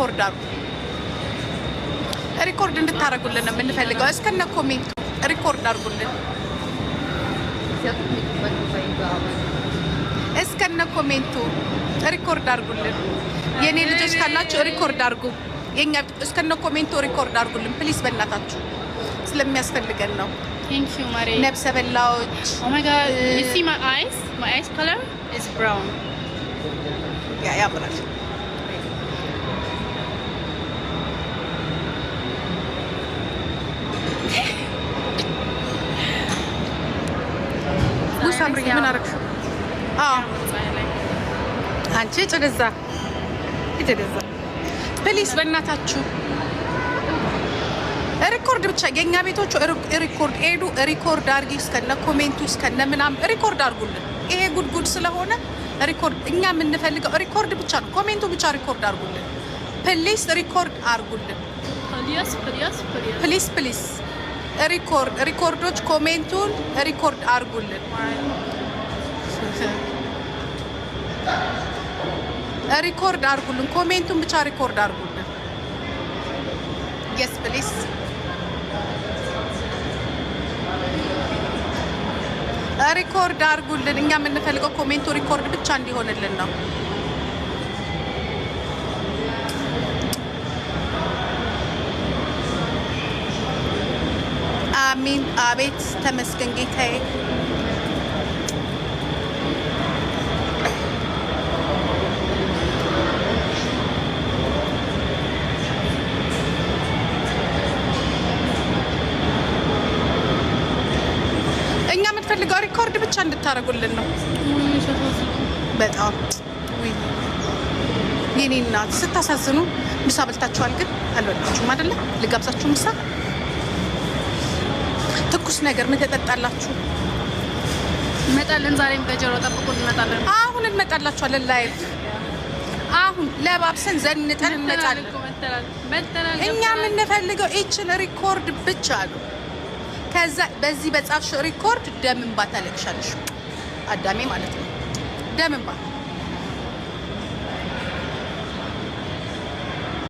ሪኮርድ አርጉ ሪኮርድ እንድታረጉልን ነው የምንፈልገው እስከነ ኮሜንቱ ሪኮርድ አርጉልን እስከነ ኮሜንቱ ሪኮርድ አርጉልን የኔ ልጆች ካላችሁ ሪኮርድ አርጉ የኛ እስከነ ኮሜንቱ ሪኮርድ አርጉልን ፕሊዝ በእናታችሁ ስለሚያስፈልገን ነው Thank you, Marie. ነብሰ በላዎች Oh my god, you see my eyes? My eyes color is brown. Yeah, but ሙሳምሪ ምን አረግሽ? አንቺ ጭደዛ ፕሊዝ በእናታችሁ ሪኮርድ ብቻ የኛ ቤቶቹ ሪኮርድ ኤዱ ሪኮርድ አርጊ እስከነ ኮሜንቱ እስከነ ምናም ሪኮርድ አርጉልን ይሄ ጉድ ስለሆነ ሪኮርድ እኛ የምንፈልገው ሪኮርድ ብቻ ነው ኮሜንቱ ብቻ ሪኮርድ አርጉልን ፕሊዝ ሪኮርድ አርጉልን ፕሊዝ ሪኮርዶች ኮሜንቱን ሪኮርድ አርጉልን ሪኮርድ አርጉልን ኮሜንቱን ብቻ ሪኮርድ አርጉልን yes please ሪኮርድ አርጉልን እኛ የምንፈልገው ኮሜንቱ ሪኮርድ ብቻ እንዲሆንልን ነው አሚን አቤት ተመስገን ጌታዬ እኛ የምንፈልገው ሪኮርድ ብቻ እንድታረጉልን ነው በጣም ወይ የኔ እናት ስታሳዝኑ ምሳ በልታችኋል ግን አልበላችሁም አይደለ ልጋብዛችሁ ምሳ ትኩስ ነገር ምን ተጠጣላችሁ እንመጣለን ዛሬም በጀሮ ጠብቁን እንመጣለን አሁን እንመጣላችኋለን ላይቭ አሁን ለባብሰን ዘንጠን እንመጣለን እኛ የምንፈልገው እቺን ሪኮርድ ብቻ ነው ከዛ በዚህ በጻፍሽ ሪኮርድ ደምን ባታለቅሻለሽ አዳሜ ማለት ነው ደምን ባ